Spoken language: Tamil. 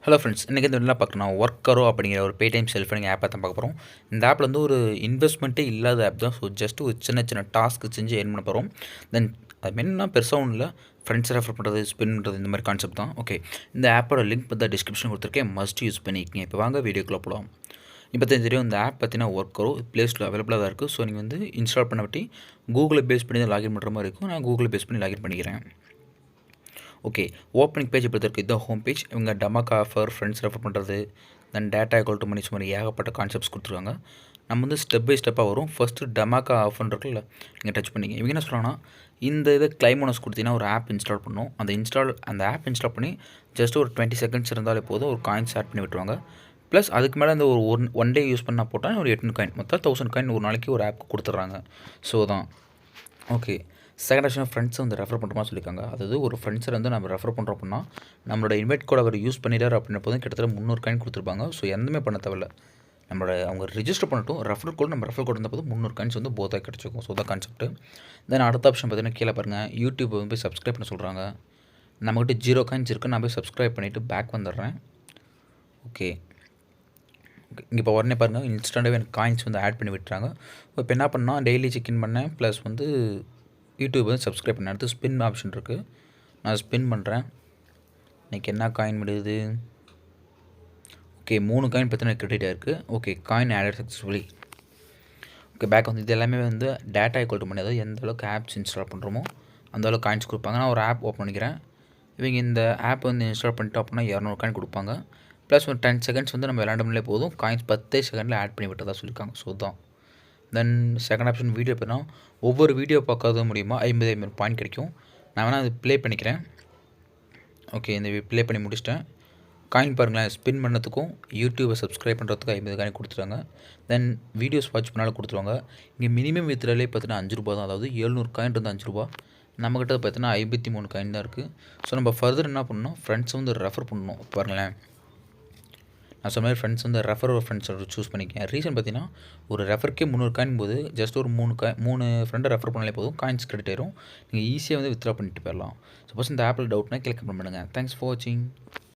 ஹலோ ஃப்ரெண்ட்ஸ், இன்றைக்கி இந்த வீடியோவில் பார்க்கணும் ஒர்க் கரோ அப்படிங்கிற ஒரு பேடிஎம் செல்ஃப் நீங்கள் ஆப்பை தான் பார்க்க போகிறோம். இந்த ஆப்பில் வந்து ஒரு இன்வெஸ்ட்மெண்ட்டே இல்லாத ஆப் தான். ஸோ ஜஸ்ட் ஒரு சின்ன சின்ன டாஸ்க் செஞ்சு ஏர்ன் பண்ண போகிறோம். தென் அது என்னன்னா பெருசாக ஒன்றும் இல்லை, ஃப்ரெண்ட்ஸ் ரெஃபர் பண்ணுறது, ஸ்பின் பண்ணுறது, இந்த மாதிரி கான்செப்ட் தான். ஓகே, இந்த ஆப்போட லிங்க் பற்றி டிஸ்கிரிப்ஷன் கொடுத்துருக்கேன், மஸ்ட் யூஸ் பண்ணிக்கிங்க. இப்போ வாங்க வீடியோக்குள்ளே போகலாம். இப்போ தெரியும் இந்த ஆப் பார்த்தீங்கன்னா ஒர்க் கரோ ப்ளே ஸ்டோரில் அவைலபிளாக தான் இருக்குது. ஸோ நீங்கள் வந்து இன்ஸ்டால் பண்ண வட்டி கூகுளை பேஸ் பண்ணி தான் லாகின் பண்ணுற மாதிரி இருக்கும். நான் கூகுளை பேஸ் பண்ணி லாகின் பண்ணிக்கிறேன். ஓகே, ஓப்பனிங் பேஜ் இப்படி இருக்குது. இதுதான் ஹோம் பேஜ். இவங்க டமாக் ஆஃபர், ஃப்ரெண்ட்ஸ் ரெஃபர் பண்ணுறது, தென் டேட்டா ஈக்குவல் டு மணிஸ் மாதிரி ஏகப்பட்ட கான்செப்ட்ஸ் கொடுத்துருக்காங்க. நம்ம வந்து ஸ்டெப் பை ஸ்டெப்பாக வரும். ஃபஸ்ட்டு டமாக்கா ஆஃபர்னு இருக்குல்ல, நீங்கள் டச் பண்ணிங்க. இவங்க என்ன சொல்கிறாங்கன்னா, இந்த இதை கிளைம் போனஸ் கொடுத்தீங்கன்னா ஒரு ஆப் இன்ஸ்டால் பண்ணணும். அந்த ஆப் இன்ஸ்டால் பண்ணி ஜஸ்ட் ஒரு 20 செகண்ட்ஸ் இருந்தாலே போதும், ஒரு காயின்ஸ் ஆட் பண்ணி விட்டுருவாங்க. ப்ளஸ் அதுக்கு மேலே இந்த ஒரு ஒன் டே யூஸ் பண்ணால் போட்டால் ஒரு 800 காயின், மொத்தம் 1000 காயின் ஒரு நாளைக்கு ஒரு ஆப்புக்கு கொடுத்துட்றாங்க. ஸோ தான் ஓகே. செகண்ட் ஆப்ஷன் ஃப்ரெண்ட்ஸை வந்து ரெஃபர் பண்ணுற மாதிரி சொல்லியிருக்காங்க. அதாவது ஒரு ஃப்ரெண்ட்ஸை வந்து நம்ம ரெஃபர் பண்ணுறோம் அப்படின்னா, நம்மளோட இன்வைட் கோட் அவர் யூஸ் பண்ணிடுறாரு அப்படின்ற போதும் கிட்டத்தட்ட 300 காயின் கொடுத்துருப்பாங்க. ஸோ எதுவுமே பண்ண தேவையில்ல, அவங்க ரிஜிஸ்டர் பண்ணட்டும், ரெஃபர் கோட் நம்ம ரெஃபர் கோட் இருந்த போது 300 காயின்ஸ் வந்து போதாக கிடச்சிக்கும். ஸோ தான் கான்செப்ட். தென் அடுத்த ஆப்ஷன் பார்த்தீங்கன்னா கீழே பாருங்கள், யூடியூப் வந்து போய் சப்ஸ்கிரைப் பண்ண சொல்கிறாங்க. நம்மகிட்ட 0 காயின்ஸ் இருக்குது, நான் போய் சப்ஸ்கிரைப் பண்ணிவிட்டு பேக் வந்துடுறேன். ஓகே, இங்கே இப்போ உடனே பாருங்கள், இன்ஸ்டண்ட்டாகவே எனக்கு காயின்ஸ் வந்து ஆட் பண்ணி விட்டுறாங்க. இப்போ என்ன பண்ணால் டெய்லி செக்இன் பண்ணேன், ப்ளஸ் வந்து யூடியூப் வந்து சப்ஸ்கிரைப் பண்ண. அடுத்து ஸ்பின் ஆப்ஷன் இருக்குது, நான் ஸ்பின் பண்ணுறேன். இன்றைக்கி என்ன காயின் முடியுது? ஓகே, 3 காயின் பார்த்தீங்கன்னா கிரெடிட் ஆயிருக்கு. Okay, coin added successfully. Okay, back வந்து இது எல்லாமே வந்து டேட்டா ஈக்குவல் டு மணி, அதாவது எந்த அளவுக்கு ஆப்ஸ் இன்ஸ்டால் பண்ணுறோமோ அந்த அளவுக்கு காயின்ஸ் கொடுப்பாங்க. நான் ஒரு ஆப் ஓப்பன் பண்ணிக்கிறேன். இவங்க இந்த ஆப் வந்து இன்ஸ்டால் பண்ணிட்டோம் அப்படின்னா 200 காயின் கொடுப்பாங்க. ப்ளஸ் ஒரு 10 செகண்ட்ஸ் வந்து நம்ம விளாண்டோம்லே போதும், காயின்ஸ் 10 செகண்டில் ஆட் பண்ணி விட்டதாக சொல்லியிருக்காங்க. ஸோ தான். தென் செகண்ட் ஆப்ஷன் வீடியோ பார்த்தீங்கன்னா ஒவ்வொரு வீடியோ பார்க்காத முடியுமா 50 பாயிண்ட் கிடைக்கும். நான் வேணால் அது ப்ளே பண்ணிக்கிறேன். ஓகே, இந்த ப்ளே பண்ணி முடிச்சிட்டேன். காயின் பாருங்களேன், ஸ்பின் பண்ணதுக்கும் யூடியூப்பை சப்ஸ்கிரைப் பண்ணுறதுக்கும் 50 காயின் கொடுத்துருவாங்க. தென் வீடியோஸ் வாட்ச் பண்ணாலும் கொடுத்துருவாங்க. இங்கே மினிமம் வித்ராலே பார்த்தீங்கன்னா 5 ரூபா தான், அதாவது 700 காயின் இருந்து 5 ரூபா. நம்மக்கிட்ட பார்த்தீங்கன்னா 53 காயின் தான் இருக்குது. ஸோ நம்ம ஃபர்தர் என்ன பண்ணணும், ஃப்ரெண்ட்ஸ் வந்து ரெஃபர் பண்ணணும். பாருங்களேன், நான் சொன்ன மாதிரி ஃப்ரெண்ட்ஸ் வந்து ரெஃபர் ஃப்ரெண்ட்ஸ் சூஸ் பண்ணிக்கேன். ரீசன் பார்த்தீங்கன்னா, ஒரு ரெஃபருக்கே 300 காயின் போது ஜஸ்ட் ஒரு 3 ஃப்ரெண்டை ரெஃபர் பண்ணாலே போதும், காயின்ஸ் கிரெடிட் ஆயிரும். நீங்கள் ஈஸியாக வந்து வித்ட்ரா பண்ணிட்டு போயிடலாம். சப்போஸ் இந்த ஆப்பில் டவுட்னா கீழே கமெண்ட் பண்ணுங்கள். தேங்க்ஸ் ஃபார் வாட்சிங்.